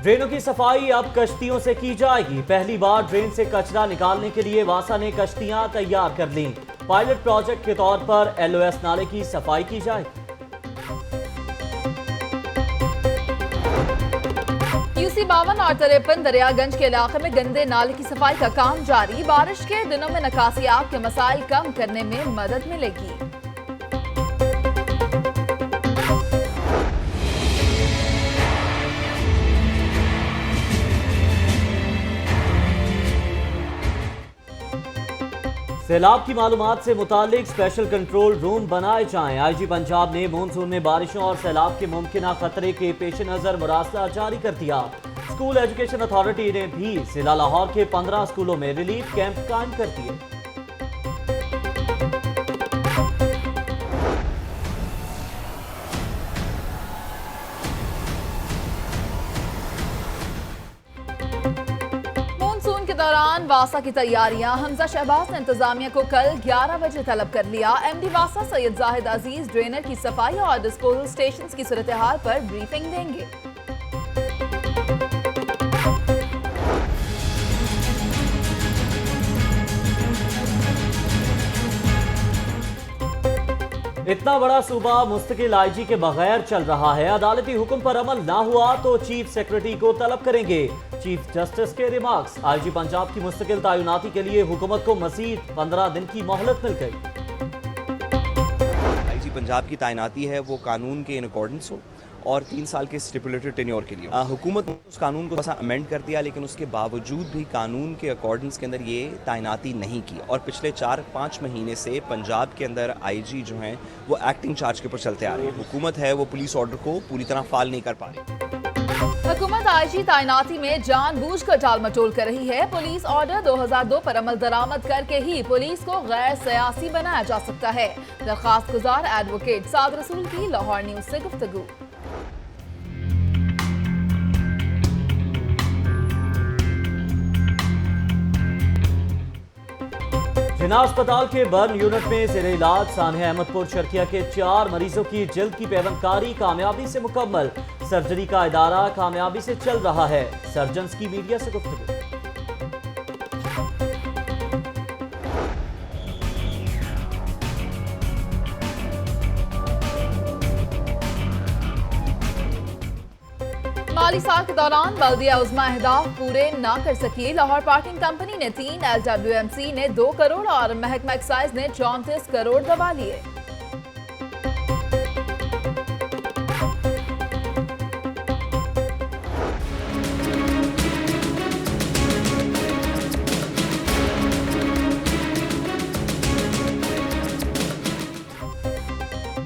ड्रेनों की सफाई अब कश्तियों से की जाएगी। पहली बार ड्रेन से कचरा निकालने के लिए वासा ने कश्तियां तैयार कर लीं। पायलट प्रोजेक्ट के तौर पर एलओएस नाले की सफाई की जाएगी। यूसी 52 और 53 दरियागंज के इलाके में गंदे नाले की सफाई का काम जारी। बारिश के दिनों में निकासियाब के मसाइल कम करने में मदद मिलेगी। सैलाब की मालूमात से मुतालिक स्पेशल कंट्रोल रूम बनाए जाएं। आईजी पंजाब ने मानसून में बारिशों और सैलाब के मुमकिन खतरे के पेश नजर मुरासला जारी कर दिया। स्कूल एजुकेशन अथॉरिटी ने भी जिला लाहौर के 15 स्कूलों में रिलीफ कैंप कायम कर दिए। दौरान वासा की तैयारियां। हमजा शहबाज ने इंतजामिया को कल 11 बजे तलब कर लिया। एमडी वासा सैयद जाहिद अजीज ड्रेनर की सफाई और डिस्पोजल स्टेशंस की सूरत हाल पर ब्रीफिंग देंगे। इतना बड़ा सूबा मुस्तकिल आईजी के बगैर चल रहा है। अदालती हुक्म पर अमल ना हुआ तो चीफ सेक्रेटरी को तलब करेंगे। चीफ जस्टिस के रिमार्क्स। आईजी पंजाब की मुस्तकिल तैनाती के लिए हुकूमत को मजीद 15 दिन की मोहलत मिल गई। आईजी पंजाब की तैनाती है वो कानून के इन अकॉर्डेंस हो और 3 साल के स्टिपुलेटेड टेन्योर के लिए। हुकूमत ने उस कानून को अमेंड कर दिया, लेकिन उसके बावजूद भी कानून के अकॉर्डेंस के अंदर ये तैनाती नहीं की और पिछले 4-5 महीने से पंजाब के अंदर आईजी जो हैं वो एक्टिंग चार्ज के ऊपर चलते आ रहे हैं। हुकूमत है वो पुलिस ऑर्डर को पूरी तरह फाल नहीं कर पा रही। हुकूमत आईजी तैनाती में जानबूझकर टाल मटोल कर रही है। पुलिस ऑर्डर 2002 पर अमल दरामद करके ही पुलिस को गैर सियासी बनाया जा सकता है। दरखास्त गुजार एडवोकेट साद रसूल की लाहौर न्यूज से गुफ्तगू। जिना अस्पताल के बर्न यूनिट में ज़ेरे इलाज सानहा अहमदपुर शर्किया के 4 मरीजों की जल्द की पेवंदकारी कामयाबी से मुकम्मल। सर्जरी का इदारा कामयाबी से चल रहा है। सर्जन्स की मीडिया से गुफ्तगू। माली साल के दौरान बल्दिया उज़्मा अहदाफ पूरे ना कर सकी। लाहौर पार्किंग कंपनी ने 3, LWMC ने 2 करोड़ और महकमा एक्साइज ने 34 करोड़ दबा लिए।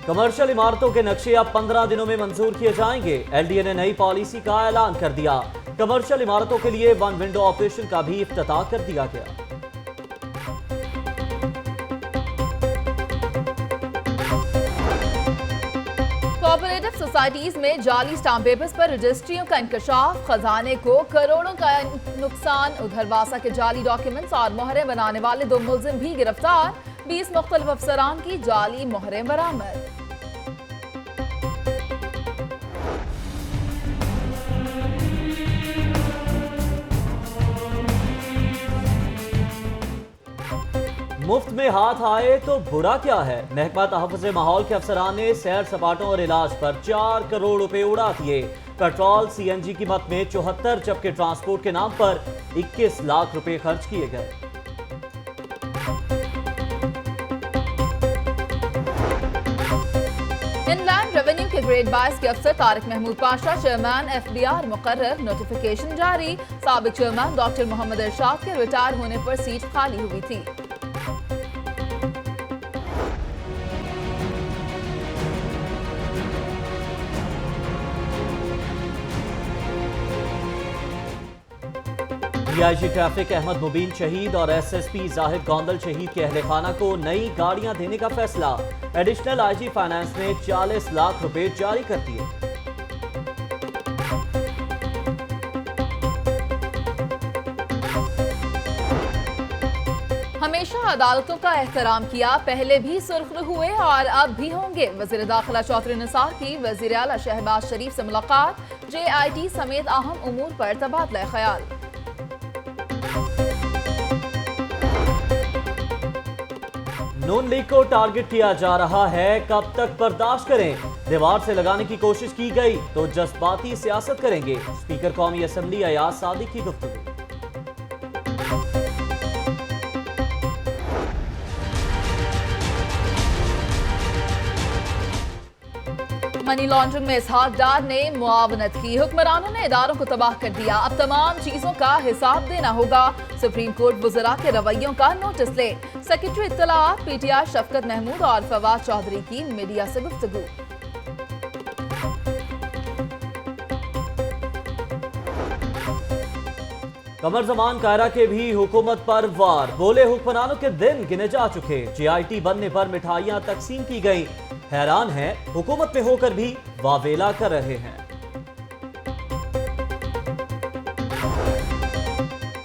कमर्शियल इमारतों के नक्शे अब 15 दिनों में मंजूर किए जाएंगे। एलडीए ने नई पॉलिसी का ऐलान कर दिया। कमर्शियल इमारतों के लिए 1 विंडो ऑपरेशन का भी इफ्तिताह कर दिया गया। कोऑपरेटिव सोसाइटीज में जाली स्टाम्प पेपर्स पर रजिस्ट्रियों का इंकशाफ। खजाने को करोड़ों का नुकसान। उधर वासा के जाली डॉक्यूमेंट्स और मोहरें बनाने वाले 2 मुलजिम भी गिरफ्तार। 20 मुख्तलिफ अफसरान की जाली मोहरें बरामद। मुफ्त में हाथ आए तो बुरा क्या है। महकमा तहफ़्फ़ुज़ माहौल के अफसरान ने सैर सपाटों और इलाज पर 4 करोड़ रुपए उड़ा दिए। पेट्रोल CNG कीमत में 74 जबकि ट्रांसपोर्ट के नाम पर 21 लाख रुपए खर्च किए गए। इनलैंड रेवेन्यू के ग्रेड 22 के अफसर तारिक महमूद पाशा चेयरमैन FDR मुकर्रर। नोटिफिकेशन जारी। साबिक चेयरमैन डॉक्टर मोहम्मद इरशाद के रिटायर होने पर सीट खाली हुई थी। DIG ट्रैफिक अहमद मुबीन शहीद और SSP जाहिद गोंदल शहीद के अहले खाना को नई गाड़ियां देने का फैसला। एडिशनल IG फाइनेंस ने 40 लाख रुपए जारी कर दिए। हमेशा अदालतों का एहतराम किया। पहले भी सुर्खरू हुए और अब भी होंगे। वज़ीर दाखिला चौधरी निसार की वज़ीर आला शहबाज शरीफ से मुलाकात। JIT समेत अहम उमूर पर तबादला ख्याल। नून लीग को टारगेट किया जा रहा है, कब तक बर्दाश्त करें? दीवार से लगाने की कोशिश की गई तो जज्बाती सियासत करेंगे। स्पीकर कौमी असेंबली अयाज सादिक की गुफ्तगू। मनी लॉन्ड्रिंग में इसहाक डार ने मुआवनत की। हुक्मरानों ने इदारों को तबाह कर दिया, अब तमाम चीजों का हिसाब देना होगा। सुप्रीम कोर्ट वज़रा के रवैयों का नोटिस ले। सेक्रेटरी इत्तलाआत PTI शफकत महमूद और फवाद चौधरी की मीडिया से गुफ्तगू। कमर जमान कायरा के भी हुकूमत पर वार, बोले हुक्मरानों के दिन गिने जा चुके। JIT बनने पर मिठाइयां तकसीम की गई, हैरान है हुकूमत में होकर भी वावेला कर रहे हैं।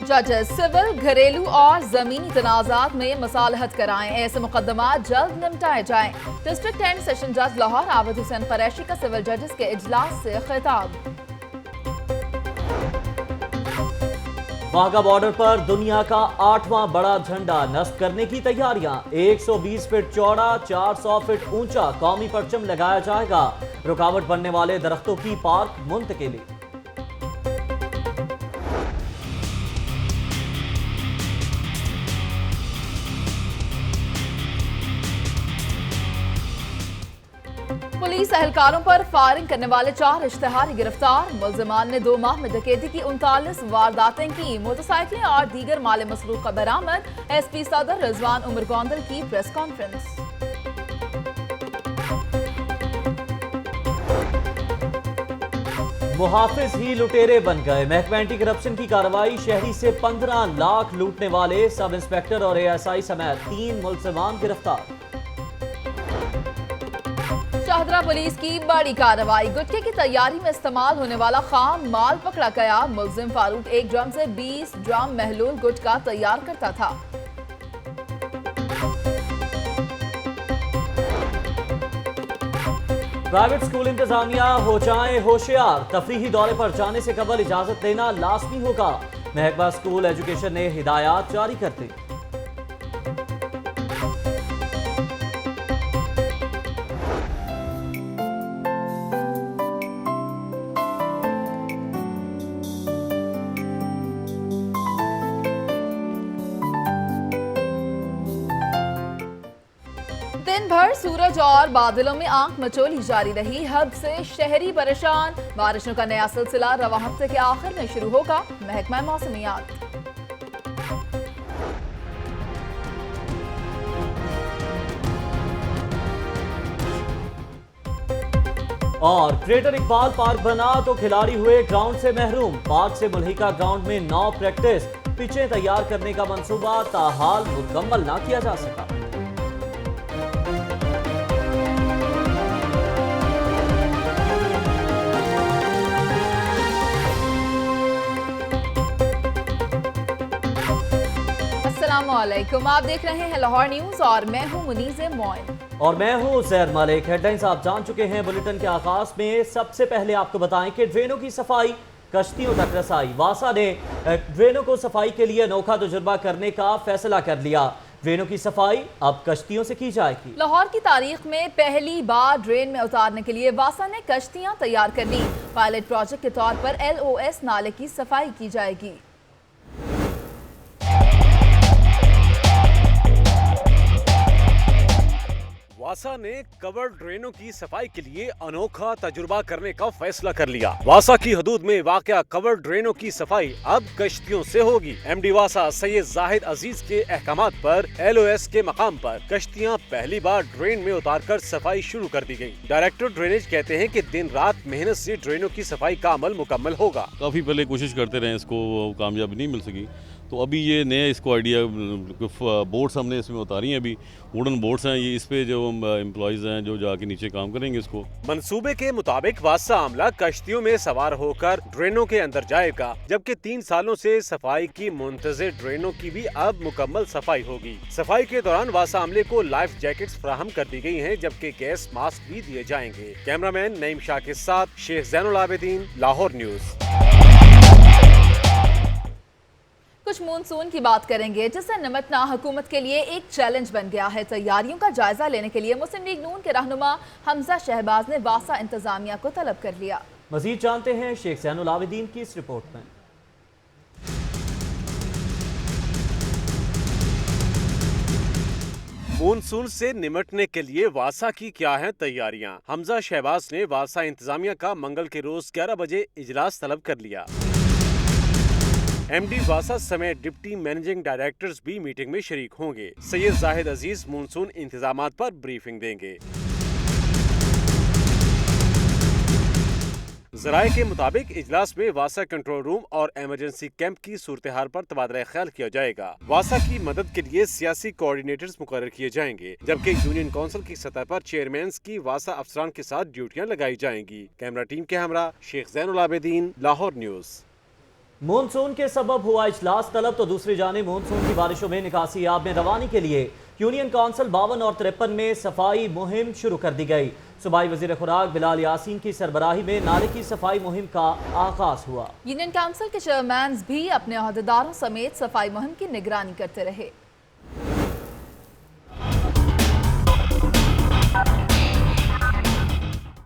जजेस सिविल, घरेलू और जमीनी तनाजात में मसालहत कराएं, ऐसे मुकदमात जल्द निपटाए जाएं। डिस्ट्रिक्ट एंड सेशन जज लाहौर आबिद हुसैन कुरैशी का सिविल जजेस के इजलास से खिताब। वाघा बॉर्डर पर दुनिया का 8वां बड़ा झंडा नस्ब करने की तैयारियां। 120 फीट चौड़ा, 400 फीट ऊंचा कौमी परचम लगाया जाएगा। रुकावट बनने वाले दरख्तों की पार्क मुंतकिली। पुलिस एहलकारों पर फायरिंग करने वाले 4 इश्तिहारी गिरफ्तार। मुल्जिमान ने 2 माह में डकैती की 39 वारदातें की। मोटरसाइकिलें और दीगर माल मसरूका बरामद। SP सदर रिजवान उमर गोंदल की प्रेस कॉन्फ्रेंस। मुहाफिज ही लुटेरे बन गए। महकमा एंटी करप्शन की कार्रवाई, शहरी से 15 लाख लूटने वाले सब इंस्पेक्टर और ASI समेत 3 मुल्जिमान गिरफ्तार। शाहदरा पुलिस की बड़ी कार्रवाई, गुटखे की तैयारी में इस्तेमाल होने वाला खाम माल पकड़ा गया। मुल्जिम फारूक 1 ड्रम से 20 ड्रम महलूल गुटखा तैयार करता था। प्राइवेट स्कूल इंतजामिया हो जाएं होशियार, तफरीही दौरे पर जाने से कबल इजाजत लेना लाजमी होगा। महकमा स्कूल एजुकेशन ने हिदायत जारी कर दी। दिन भर सूरज और बादलों में आंख मचोली जारी रही। हद से शहरी परेशान। बारिशों का नया सिलसिला रवा हफ्ते के आखिर में शुरू होगा। महकमा मौसमियात। और ग्रेटर इकबाल पार्क बना तो खिलाड़ी हुए ग्राउंड से महरूम। पार्क से मुल्हिका ग्राउंड में 9 प्रैक्टिस पिचें तैयार करने का मंसूबा ताहाल मुकम्मल ना किया जा सका। अस्सलामुअलैकुम, आप देख रहे हैं लाहौर न्यूज और मैं हूं मुनीज़े मोइन और मैं हूं ज़ैर मलिक। हेडलाइंस आप जान चुके हैं। बुलेटिन के आगाज में सबसे पहले आपको बताएं कि ड्रेनों की सफाई कश्तियों तक रसाई। वासा ने ड्रेनों को सफाई के लिए अनोखा तजुर्बा करने का फैसला कर लिया। ड्रेनों की सफाई अब कश्तियों से की जाएगी। लाहौर की तारीख में पहली बार ड्रेन में उतारने के लिए वासा ने कश्तियां तैयार कर ली। पायलट प्रोजेक्ट के तौर पर LOS नाले की सफाई की जाएगी। वासा ने कवर ड्रेनों की सफाई के लिए अनोखा तजुर्बा करने का फैसला कर लिया। वासा की हदूद में वाक़या कवर ड्रेनों की सफाई अब कश्तियों से होगी। MD वासा सैयद जाहिद अजीज के अहकामात पर LOS के मकाम पर कश्तियां पहली बार ड्रेन में उतारकर सफाई शुरू कर दी गयी। डायरेक्टर ड्रेनेज कहते हैं कि दिन रात मेहनत से ड्रेनों की सफाई का अमल मुकम्मल होगा। काफ़ी पहले कोशिश करते रहे, इसको कामयाबी नहीं मिल सकी, तो अभी ये नया इसको आइडिया बोर्ड्स हमने इसमें उतारी हैं, अभी वुडन बोर्ड्स हैं, ये इस पे जो एम्प्लॉयज़ हैं जो जाके नीचे काम करेंगे इसको। मंसूबे के मुताबिक वासा आमला कश्तियों में सवार होकर ड्रेनों के अंदर जाएगा, जबकि 3 सालों से सफाई की मुंतज़िर ड्रेनों की भी अब मुकम्मल सफाई होगी। सफाई के दौरान वासा आमले को लाइफ जैकेट्स फराहम कर दी गई हैं, जबकि गैस मास्क भी दिए जाएंगे। कैमरामैन नईम शाह के साथ शेख ज़ैनुल आबिदीन, लाहौर न्यूज़। कुछ मॉनसून की बात करेंगे, जिससे निपटना हुकूमत के लिए एक चैलेंज बन गया है। तैयारियों का जायजा लेने के लिए मुस्लिम लीग नून के रहनुमा हमजा शहबाज ने वासा इंतजामिया को तलब कर लिया। मजीद जानते हैं शेख ज़ैनुल आबिदीन की इस रिपोर्ट में। मॉनसून से निमटने के लिए वासा की क्या हैं तैयारियां? हमजा शहबाज ने वासा इंतजामिया का मंगल के रोज 11 बजे इजलास तलब कर लिया। एमडी वासा समेत डिप्टी मैनेजिंग डायरेक्टर्स भी मीटिंग में शरीक होंगे। सैयद जाहिद अजीज मॉनसून इंतजामात पर ब्रीफिंग देंगे। जराये के मुताबिक इजलास में वासा कंट्रोल रूम और इमरजेंसी कैंप की सूरत हाल पर तबादला ख्याल किया जाएगा। वासा की मदद के लिए सियासी कोऑर्डिनेटर्स मुकर्रर किए जाएंगे, जबकि यूनियन काउंसिल की सतह पर चेयरमैन की वासा अफसरान के साथ ड्यूटियां लगाई जाएंगी। कैमरा टीम के हमरा शेख ज़ैनुल आबिदीन, लाहौर न्यूज़। मॉनसून के सबब हुआ इजलास तलब, तो दूसरी जानिब मॉनसून की बारिशों में निकासी आब में रवानी के लिए यूनियन काउंसिल 52 और 53 में सफाई मुहिम शुरू कर दी गई। सूबाई वजीर खुराक बिलाल यासीन की सरबराही में नाले की सफाई मुहिम का आगाज हुआ। यूनियन काउंसिल के चेयरमैन भी अपने अहदेदारों समेत सफाई मुहिम की निगरानी करते रहे।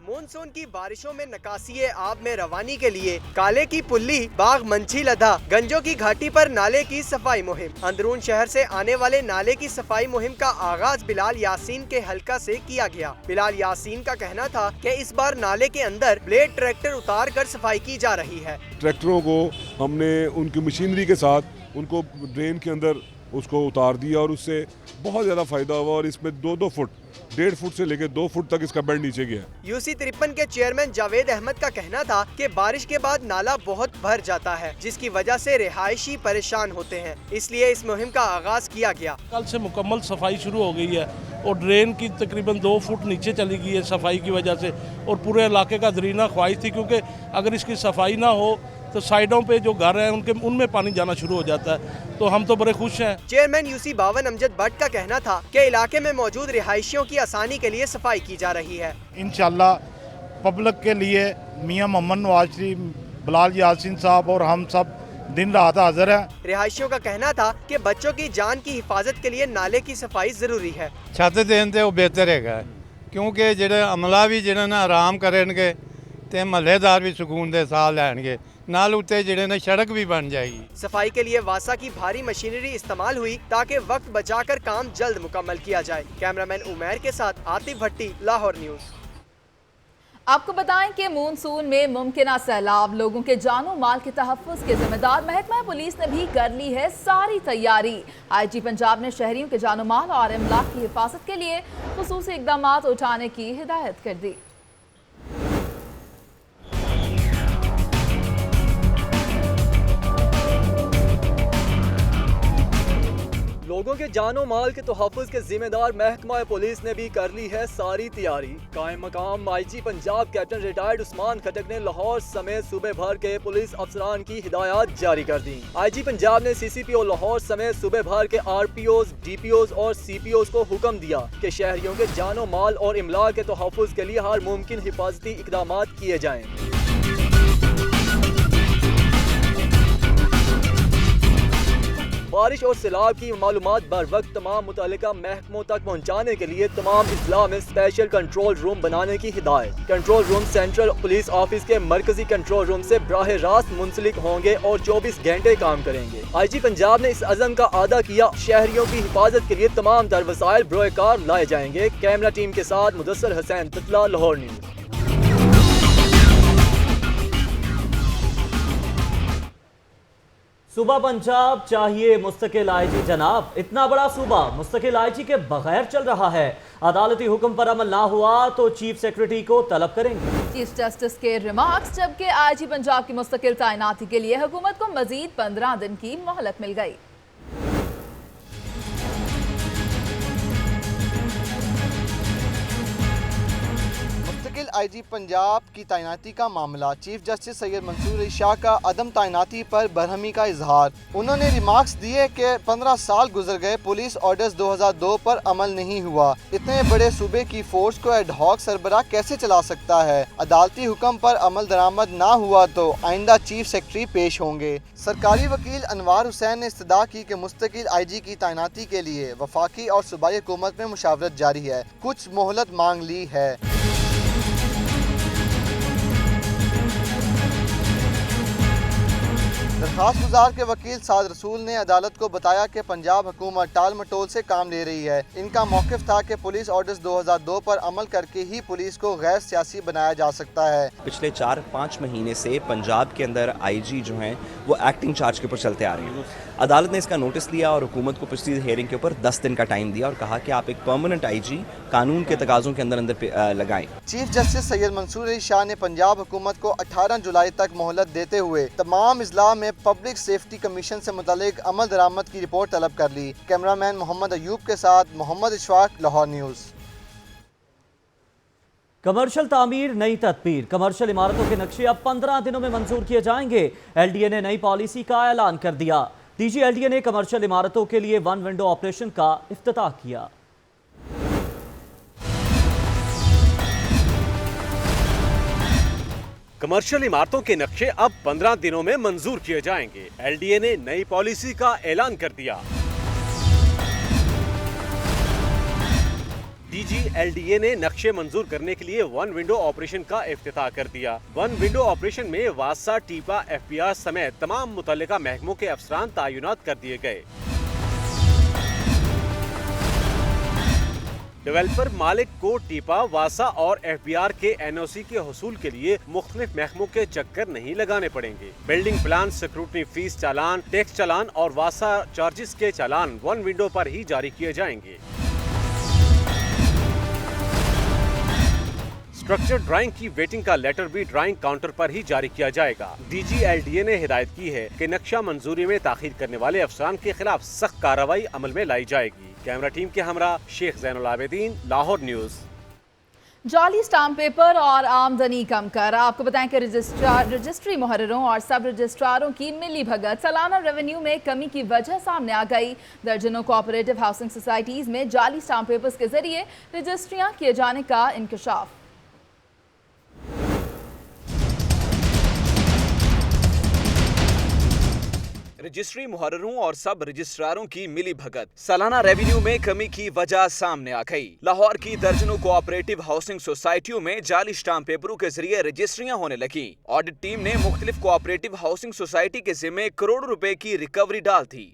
मानसून की बारिशों में नकासी आब में रवानी के लिए काले की पुल्ली, बाग मंछी लदा, गंजों की घाटी पर नाले की सफाई मुहिम। अंदरून शहर से आने वाले नाले की सफाई मुहिम का आगाज बिलाल यासीन के हलका से किया गया। बिलाल यासीन का कहना था कि इस बार नाले के अंदर ब्लेड ट्रैक्टर उतार कर सफाई की जा रही है। ट्रैक्टरों को हमने उनकी मशीनरी के साथ उनको ड्रेन के अंदर उसको उतार दिया और उससे बहुत ज़्यादा फायदा हुआ और इसमें 2-2 फुट, 1.5 फुट से लेकर 2 फुट तक इसका बेड नीचे गया। यूसी 53 के चेयरमैन जावेद अहमद का कहना था कि बारिश के बाद नाला बहुत भर जाता है, जिसकी वजह से रिहायशी परेशान होते हैं, इसलिए इस मुहिम का आगाज किया गया। कल से मुकम्मल सफाई शुरू हो गई है और ड्रेन की तकरीबन 2 फुट नीचे चली गई है सफाई की वजह से, और पूरे इलाके का दरीना ख्वाहिश थी, क्योंकि अगर इसकी सफाई ना हो तो साइडों पे जो घर हैं उनमें पानी जाना शुरू हो जाता है, तो हम तो बड़े खुश हैं। चेयरमैन यूसी 52 अमजद भट्ट का कहना था कि इलाके में मौजूद रिहायशियों की आसानी के लिए सफाई की जा रही है। इंशाल्लाह पब्लिक के लिए मियां मोहम्मद नवाज शरीफ, बिलाल यासीन साहब और हम सब दिन रात हाजिर है। रिहायशियों का कहना था कि बच्चों की जान की हिफाजत के लिए नाले की सफाई जरूरी है। छत देन ते बेहतर है, क्योंकि जेडे अमला भी जेडे ना आराम करेंगे ते महल्लेदार भी सुकून दे साह लैणगे, नाल उत्ते जेडे ने सड़क भी बन जाएगी। सफाई के लिए वासा की भारी मशीनरी इस्तेमाल हुई ताकि वक्त बचाकर काम जल्द मुकम्मल किया जाए। कैमरामैन उमैर के साथ आतिफ भट्टी, लाहौर न्यूज़। आपको बताएं कि मानसून में मुमकिन सैलाब, लोगों के जानो माल के तहफ़्फ़ुज़ के जिम्मेदार महकमा पुलिस ने भी कर ली है सारी तैयारी। IG पंजाब ने शहरियों के जानो माल और अमलाक की हिफाजत के लिए खुसूसी इक़दाम उठाने की हिदायत कर दी। लोगों के जानो माल के तहफ़्फ़ुज़ के जिम्मेदार महकमा पुलिस ने भी कर ली है सारी तैयारी। कायम मकाम IG Punjab captain retired Usman Khattak ने लाहौर समेत सूबे भर के पुलिस अफसरान की हिदायत जारी कर दी। IG पंजाब ने CCPO लाहौर समेत सूबे भर के RPOs, DPOs और CPOs को हुक्म दिया कि शहरियों के जानो माल और इमलाक के तहफ़्फ़ुज़ के लिए हर मुमकिन हिफाजती इक़दाम किए जाएँ। बारिश और सैलाब की मालूमात बर वक्त तमाम मुतल्लिका महकमों तक पहुँचाने के लिए तमाम अजला में स्पेशल कंट्रोल रूम बनाने की हिदायत। Control room central police office के मरकजी कंट्रोल रूम से बराह रास्त मुंसलिक होंगे और 24 घंटे काम करेंगे। IG पंजाब ने इस अज़म का अदा किया, शहरियों की हिफाजत के लिए तमाम तर वसाइल बरोकार लाए जाएंगे। कैमरा टीम के साथ मुदस्सर हुसैन, ततला, लाहौर न्यूज़। सूबा पंजाब चाहिए मुस्तकिल आईजी जनाब। इतना बड़ा सूबा मुस्तकिल आईजी के बगैर चल रहा है। अदालती हुक्म पर अमल ना हुआ तो चीफ सेक्रेटरी को तलब करेंगे। चीफ जस्टिस के रिमार्क्स, जबकि आईजी पंजाब की मुस्तकिल तैनाती के लिए हुकूमत को मजीद 15 दिन की मोहलत मिल गई। आईजी पंजाब की तैनाती का मामला, चीफ जस्टिस सैयद मंसूर अली शाह का अदम तैनाती पर बरहमी का इजहार। उन्होंने रिमार्क्स दिए कि 15 साल गुजर गए, पुलिस ऑर्डर्स 2002 पर अमल नहीं हुआ। इतने बड़े सूबे की फोर्स को एडहॉक सरबराह कैसे चला सकता है? अदालती हुक्म पर अमल दरामद ना हुआ तो आइंदा चीफ सेक्रेटरी पेश होंगे। सरकारी वकील अनवार हुसैन ने इस्तदा की कि मुस्तकिल आईजी की तैनाती के लिए वफाकी और सूबाई हुकूमत में मुशावरत जारी है, कुछ मोहलत मांग ली है। दरखास्त गुजार के वकील साद रसूल ने अदालत को बताया कि पंजाब हुकूमत टाल मटोल से काम ले रही है। इनका मौक़िफ़ था कि पुलिस ऑर्डर्स 2002 पर अमल करके ही पुलिस को गैर सियासी बनाया जा सकता है। पिछले 4-5 महीने से पंजाब के अंदर आईजी जो हैं वो एक्टिंग चार्ज के ऊपर चलते आ रहे हैं। अदालत ने इसका नोटिस लिया और हुकूमत को पिछली हियरिंग के ऊपर 10 दिन का टाइम दिया और कहा कि आप एक परमानेंट आईजी कानून के तकाज़ों के अंदर लगाएं। चीफ जस्टिस सैयद मंसूर अली शाह ने पंजाब हुकूमत को 18 जुलाई तक मोहलत देते हुए तमाम इजला में पब्लिक सेफ्टी कमीशन से मुतालिक अमल दरामद की रिपोर्ट तलब कर ली। कैमरामैन मोहम्मद अयूब के साथ मोहम्मद इशफाक, लाहौर न्यूज़। कमर्शियल तामीर नई तदबीर, कमर्शियल इमारतों के नक्शे अब 15 दिनों में मंजूर किए जाएंगे। LDA ने नई पॉलिसी का ऐलान कर दिया। DG LDA ने कमर्शियल इमारतों के लिए 1 विंडो ऑपरेशन का इफ्तिताह किया। कमर्शियल इमारतों के नक्शे अब 15 दिनों में मंजूर किए जाएंगे। LDA ने नई पॉलिसी का ऐलान कर दिया। DG LDA ने नक्शे मंजूर करने के लिए 1 विंडो ऑपरेशन का इफ्तिताह कर दिया। 1 विंडो ऑपरेशन में वासा, टीपा, FPR समेत तमाम मुतल्लिका महकमों के अफसरान तायुनात कर दिए गए। डेवलपर मालिक को टीपा, वासा और FBR के NOC के हुसूल के लिए मुख्तलिफ महकमों के चक्कर नहीं लगाने पड़ेंगे। बिल्डिंग प्लान, सिक्योरिटी फीस चालान, टैक्स चालान और वासा चार्जेस के चालान 1 विंडो पर ही जारी किए जाएंगे। स्ट्रक्चर ड्राइंग की वेटिंग का लेटर भी ड्राइंग काउंटर पर ही जारी किया जाएगा। DG LDA ने हिदायत की है कि नक्शा मंजूरी में ताखीर करने वाले अफसरान के खिलाफ सख्त कार्रवाई अमल में लाई जाएगी। कैमरा टीम के हमरा शेख ज़ैनुल आबिदीन, लाहौर न्यूज़। जाली स्टाम्प पेपर और आमदनी कम कर, आपको बताएं कि रजिस्ट्री मुहर्रिरों और सब रजिस्ट्रारों की मिली भगत, सालाना रेवेन्यू में कमी की वजह सामने आ गई। दर्जनों कोऑपरेटिव हाउसिंग सोसाइटीज में जाली स्टाम्प पेपर्स के जरिए रजिस्ट्रियां किए जाने का इंकशाफ। रजिस्ट्री मुहर्रिरों और सब रजिस्ट्रारों की मिली भगत, सालाना रेवेन्यू में कमी की वजह सामने आ गई। लाहौर की दर्जनों कोऑपरेटिव हाउसिंग सोसाइटियों में जाली स्टाम्प पेपरों के जरिए रजिस्ट्रियां होने लगी। ऑडिट टीम ने मुख्तलिफ कोऑपरेटिव हाउसिंग सोसाइटी के जिम्मे करोड़ों रुपए की रिकवरी डाल थी।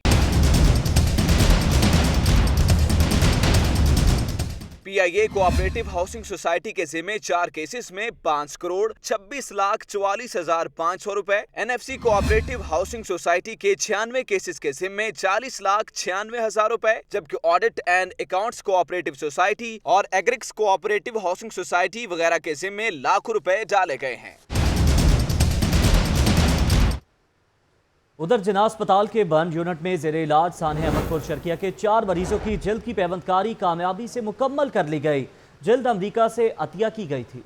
PIA कोऑपरेटिव हाउसिंग सोसाइटी के जिम्मे 4 केसेस में 5 करोड़ 26,44,500 रुपए, NFC कोऑपरेटिव हाउसिंग सोसाइटी के 96 केसेस के जिम्मे 40,96,000 रुपए, जबकि audit and accounts cooperative society और एग्रिक्स कोऑपरेटिव हाउसिंग सोसाइटी वगैरह के जिम्मे लाखों रुपए डाले गए हैं। उधर जिना अस्पताल के बर्न यूनिट में ज़ेरे इलाज सानह अहमदपुर शर्किया के 4 मरीजों की जल्द की पेवंदकारी कामयाबी से मुकम्मल कर ली गई। जल्द अमरीका से अतिया की गई थी।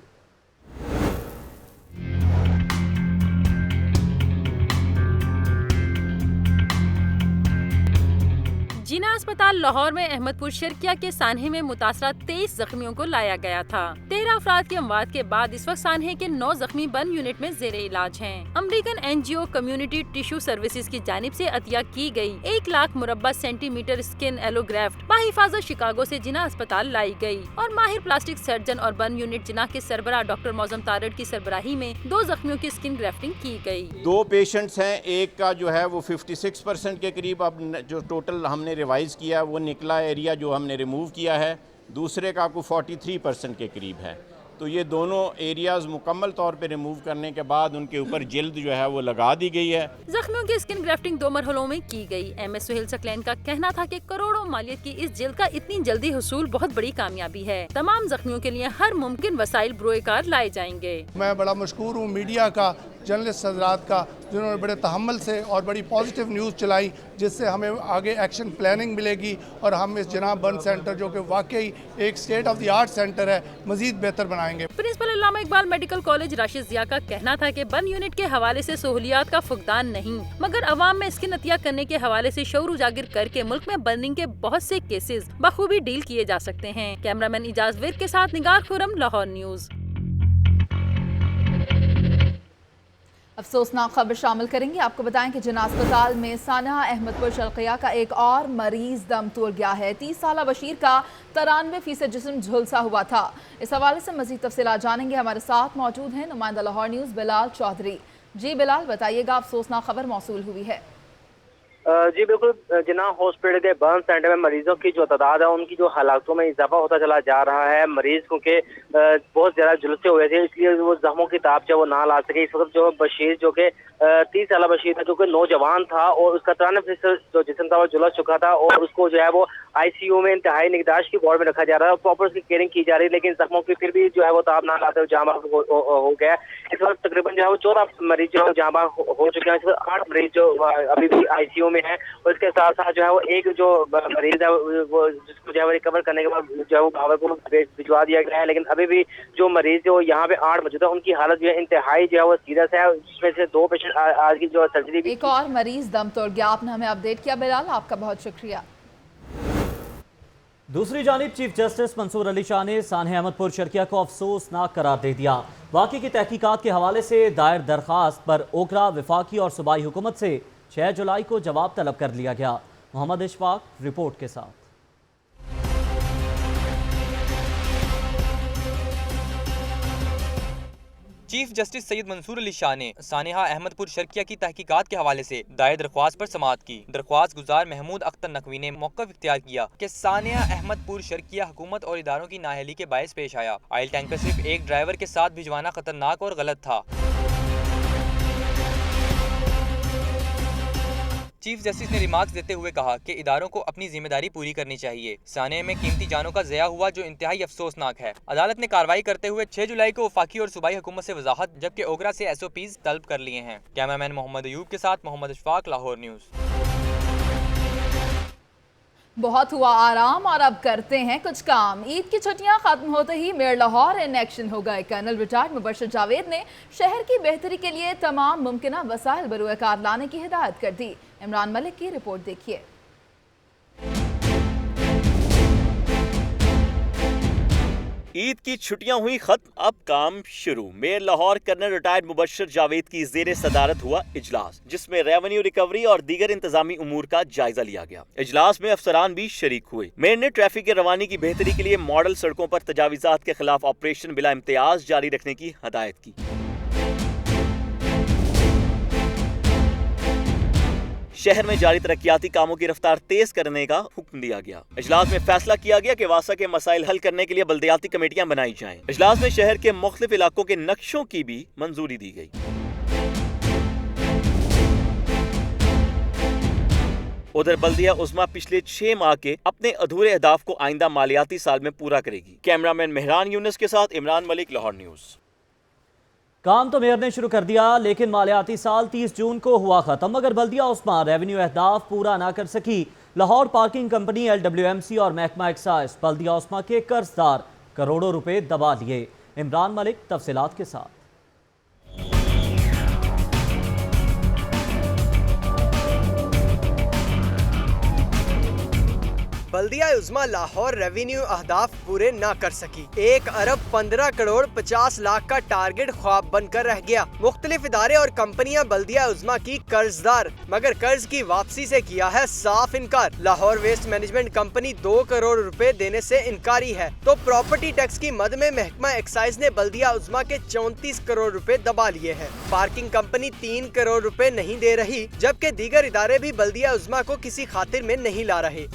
जिना अस्पताल लाहौर में अहमदपुर शर्किया के सानहे में मुतासरा 23 जख्मियों को लाया गया था। 13 अफराद की अमवात के बाद इस वक्त सानहे के 9 जख्मी बर्न यूनिट में जेरे इलाज हैं। American NGO community tissue services की जानिब से अतिया की गई 1 लाख मुरब्बा सेंटीमीटर स्किन एलोग्राफ्ट बाहिफाजत शिकागो से जिना अस्पताल लाई गई और माहिर प्लास्टिक सर्जन और बर्न यूनिट जिना के सरबराह डॉक्टर मौजम तारड़ की सरबराही में 2 जख्मियों की स्किन ग्राफ्टिंग की गई। 2 पेशेंट्स हैं, एक का जो है वो 56% के करीब अब जो टोटल हमने रिवाइज किया वो निकला एरिया जो हमने रिमूव किया है, दूसरे का को 43% के करीब है। तो ये दोनों एरियाज़ मुकम्मल तौर पे रिमूव करने के बाद उनके ऊपर जिल्द जो है वो लगा दी गई है। जख्मियों की स्किन ग्राफ्टिंग 2 मरहलों में की गई। MS सुहेल सकलैन का कहना था कि करोड़ों मालियत की इस जिल्द का इतनी जल्दी हुसूल बहुत बड़ी कामयाबी है। तमाम जख्मियों के लिए हर मुमकिन वसाइल बरोए-कार लाए जाएंगे। मैं बड़ा मशकूर हूँ मीडिया का, जर्नलिस्ट हजरात का, जिन्होंने बड़े तहम्मुल से और बड़ी पॉजिटिव न्यूज़ चलाई, जिससे हमें आगे एक्शन प्लानिंग मिलेगी और हम इस जनाब बर्न सेंटर जो कि वाकई एक state of the art centre है, मजीद बेहतर बनाएंगे। प्रिंसिपल अल्लामा इकबाल मेडिकल कॉलेज राशिद जिया का कहना था कि बर्न यूनिट के हवाले से सहूलियात का फुकदान नहीं, मगर अवाम में स्किन अतिया करने के हवाले से शऊर उजागर करके मुल्क में बर्निंग के बहुत से केसेस बखूबी डील किए जा सकते हैं। कैमरामैन इजाज विर के साथ निगार खुरम, लाहौर न्यूज़। अफसोसनाक खबर शामिल करेंगे। आपको बताएं कि जिना अस्पताल में सानहा अहमदपुर शर्किया का एक और मरीज दम तोड़ गया है। 30 साला बशीर का 93% जिस्म झुलसा हुआ था। इस हवाले से मजीद तफसीलात जानेंगे। हमारे साथ मौजूद हैं नुमाइंदा लाहौर न्यूज़ बिलाल चौधरी। जी बिलाल, बताइएगा, अफसोसनाक खबर मौसूल हुई है। जी बिल्कुल, जिना हॉस्पिटल के बर्न सेंटर में मरीजों की जो तादाद है उनकी जो हालातों में इजाफा होता चला जा रहा है। मरीज क्योंकि बहुत ज़्यादा झुलसे हुए थे, इसलिए वो जख्मों की ताप जो वो ना ला सके। इस वक्त जो बशीर जो कि 30 साला बशीर था, जो कि नौजवान था और उसका 93% जो जिस्म था वो झुलस चुका था और उसको जो है वो ICU में इंतहाई निगहदाश्त की वार्ड में रखा जा रहा है और प्रॉपर उसकी केयरिंग की जा रही है, लेकिन जख्मों की फिर भी जो है वो ताप ना लाते हुए जामा हो गया। इस वक्त तकरीबन जो है वो 14 मरीज जो है जामा हो चुके हैं। इस वक्त 8 मरीज जो अभी भी ICU में है और इसके साथ साथ जो है वो एक जो मरीज है वो जिसको जो है वो रिकवर करने के बाद जो है वो भावलपुर भिजवा दिया गया है, लेकिन अभी भी जो मरीज जो यहाँ पे 8 मौजूद है उनकी हालत जो है इंतहाई जो है वो सीरियस है, जिसमें से 2 पेशेंट आज की जो सर्जरी भी। एक और मरीज दम तोड़ गया। आपने हमें अपडेट किया बिलाल, आपका बहुत शुक्रिया। दूसरी जानिब चीफ जस्टिस मंसूर अली शाह ने सानहा अहमदपुर शर्किया को अफसोसनाक करार दे दिया। वाक़ई की तहकीकात के हवाले से दायर दरखास्त पर ओकरा, वफाकी और सूबाई हुकूमत से 6 जुलाई को जवाब तलब कर लिया गया। मोहम्मद इशफाक रिपोर्ट के साथ। चीफ जस्टिस सैयद मंसूर अली शाह ने सानहा अहमदपुर शर्किया की तहकीकात के हवाले से दायर दरख्वास्त पर समाअत की। दरख्वास्त गुजार महमूद अख्तर नकवी ने मौक़िफ़ इख्तियार किया कि सानहा अहमदपुर शर्किया हुकूमत और इदारों की नाअहली के बायस पेश आया। ऑयल टैंकर सिर्फ एक ड्राइवर के साथ भिजवाना खतरनाक और गलत था। चीफ जस्टिस ने रिमार्क्स देते हुए कहा कि इदारों को अपनी जिम्मेदारी पूरी करनी चाहिए। सानहा में कीमती जानों का ज़या हुआ जो इंतहाई अफसोसनाक है। अदालत ने कार्रवाई करते हुए 6 जुलाई को वफाकी और सूबाई हुकूमत से वजाहत जबकि ओकरा से SOPs तलब कर लिए हैं। कैमरामैन मोहम्मद अयूब के साथ मोहम्मद इशफाक, लाहौर न्यूज़। बहुत हुआ आराम और अब करते हैं कुछ काम। ईद की छुट्टियां खत्म होते ही मेयर लाहौर इन एक्शन हो गए। कर्नल रिटायर्ड मुबशर जावेद ने शहर की बेहतरी के लिए तमाम मुमकिन वसाइल बरूएकार लाने की हिदायत कर दी। इमरान मलिक की रिपोर्ट देखिए। ईद की छुट्टियां हुई खत्म, अब काम शुरू। Mayor Lahore colonel retired Mubashar Javed की ज़ेरे सदारत हुआ इजलास, जिसमें रेवेन्यू रिकवरी और दीगर इंतजामी उमूर का जायजा लिया गया। इजलास में अफसरान भी शरीक हुए। मेयर ने ट्रैफिक की रवानी की बेहतरी के लिए मॉडल सड़कों पर तजावीज़ात के खिलाफ ऑपरेशन बिला इम्तियाज जारी रखने की हदायत की। शहर में जारी तरक्याती कामों की रफ्तार तेज करने का हुक्म दिया गया। इजलास में फैसला किया गया कि वासा के मसाइल हल करने के लिए बल्दियाती कमेटियां बनाई जाएं। इजलास में शहर के मुख्तलिफ इलाकों के नक्शों की भी मंजूरी दी गई। उधर बल्दिया उस्मा पिछले 6 माह के अपने अधूरे अहदाफ को आइंदा मालियाती साल में पूरा करेगी। कैमरामैन मेहरान यूनुस के साथ इमरान मलिक, लाहौर न्यूज़। काम तो मेयर ने शुरू कर दिया, लेकिन मालियाती साल 30 जून को हुआ खत्म, मगर बल्दिया उस्मा रेवेन्यू अहदाफ पूरा ना कर सकी। लाहौर पार्किंग कंपनी, LWMC और महकमा एक्साइज बल्दिया उस्मा के कर्जदार करोड़ों रुपए दबा लिए। इमरान मलिक तफसीलात के साथ। बल्दिया उज़्मा लाहौर रेवेन्यू अहदाफ पूरे ना कर सकी। 1 अरब 15 करोड़ 50 लाख का टारगेट ख्वाब बनकर रह गया। मुख्तलिफ इदारे और कंपनियां बल्दिया उज़्मा की कर्जदार, मगर कर्ज की वापसी से किया है साफ इनकार। Lahore waste management company 2 crore रुपए देने से इनकारी है, तो प्रॉपर्टी टैक्स की मद में महकमा एक्साइज ने बल्दिया उज़्मा के 34 करोड़ रुपए दबा लिए हैं। पार्किंग कंपनी 3 करोड़ रुपए नहीं दे रही, जबकि दीगर इदारे भी बल्दिया उज़्मा को किसी खातिर में नहीं ला रहे।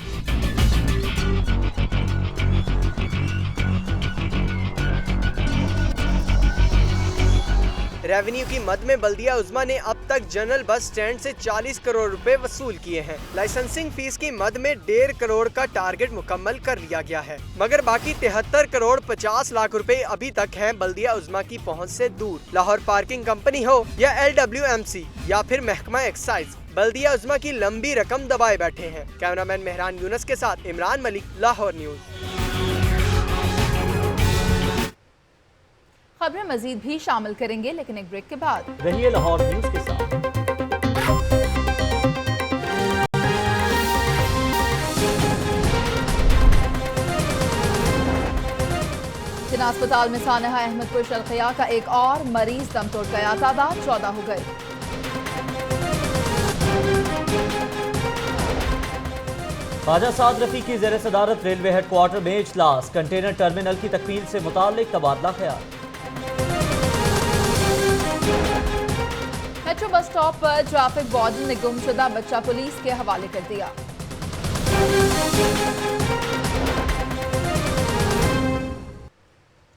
रेवेन्यू की मद में बल्दिया उज़्मा ने अब तक जनरल बस स्टैंड से 40 करोड़ रुपए वसूल किए हैं। लाइसेंसिंग फीस की मद में 1.5 करोड़ का टारगेट मुकम्मल कर लिया गया है, मगर बाकी 73 करोड़ 50 लाख रुपए अभी तक हैं बल्दिया उज़्मा की पहुंच से दूर। लाहौर पार्किंग कंपनी हो या LWMC या फिर महकमा एक्साइज, बल्दिया उज़्मा की लंबी रकम दबाए बैठे हैं। कैमरामैन मेहरान यूनस के साथ इमरान मलिक, लाहौर न्यूज़। खबरें मजीद भी शामिल करेंगे, लेकिन एक ब्रेक के बाद। रहिए लाहौर न्यूज़ के साथ। जिना अस्पताल में सानहा अहमदपुर शर्किया का एक और मरीज दम तोड़ गया, तादाद 14 हो गई। ख्वाजा साद रफी की ज़ेर सदारत रेलवे हेडक्वार्टर में इजलास, कंटेनर टर्मिनल की तकमील से मुताल्लिक तबादला ख्याल। मेट्रो बस स्टॉप पर ट्रैफिक वार्डन ने गुमशुदा बच्चा पुलिस के हवाले कर दिया।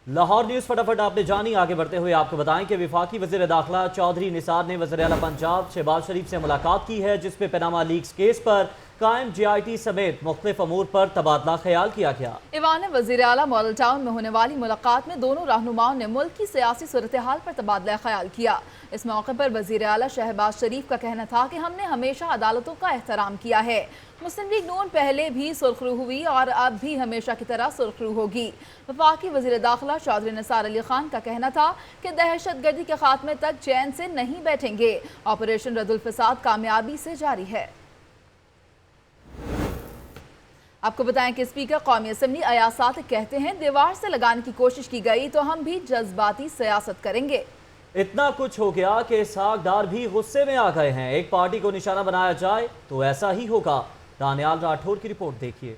लाहौर न्यूज़ फटाफट आपने जानी। आगे बढ़ते हुए आपको बताएं कि वफाकी वज़ीर दाखिला चौधरी निसार ने वज़ीर आला पंजाब शहबाज शरीफ से मुलाकात की है, जिसमें पनामा लीक्स केस पर कायम JIT समेत मुख्तलिफ अमूर पर तबादला ख्याल किया गया। ईवान वज़ीर आला मॉडल टाउन में होने वाली मुलाकात में दोनों रहनुमाओं ने मुल्क की सियासी सूरत हाल पर तबादला ख्याल किया। इस मौके पर वज़ीर आला शहबाज शरीफ का कहना था कि हमने हमेशा अदालतों का एहतराम किया है। मुस्लिम लीग नून पहले भी सुर्खरू हुई और अब भी हमेशा की तरह सुर्खरू होगी। वफाकी वज़ीर दाखिला चौधरी निसार अली खान का कहना था कि दहशतगर्दी के खात्मे तक चैन से नहीं बैठेंगे। ऑपरेशन रद्दुल फसाद कामयाबी से जारी है। आपको बताएं कि स्पीकर कौमी असम्बली अयाज सादिक कहते हैं, दीवार से लगाने की कोशिश की गई तो हम भी जज्बाती सियासत करेंगे। इतना कुछ हो गया कि इसहाक डार भी गुस्से में आ गए हैं। एक पार्टी को निशाना बनाया जाए तो ऐसा ही होगा। दानियाल राठौर की रिपोर्ट देखिए।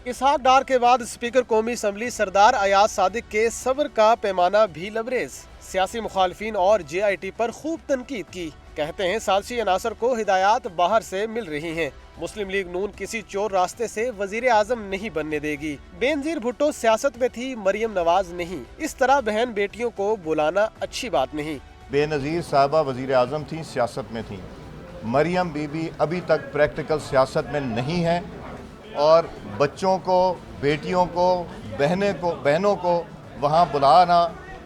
इसहाक डार के बाद स्पीकर कौमी असम्बली सरदार अयाज सादिक के सब्र का पैमाना भी लबरेज। सियासी मुखालफिन और JIT पर खूब तनकीद की। कहते हैं साजिशी अनासर को हिदायत बाहर से मिल रही हैं। मुस्लिम लीग नून किसी चोर रास्ते से वजीर आजम नहीं बनने देगी। बेनजीर भुट्टो सियासत में थी, मरियम नवाज नहीं। इस तरह बहन बेटियों को बुलाना अच्छी बात नहीं। बेनज़ीर साहबा वजीर आजम थी, सियासत में थी। मरियम बीबी अभी तक प्रैक्टिकल सियासत में नहीं है और बच्चों को, बेटियों को, बहनों को वहाँ बुलाना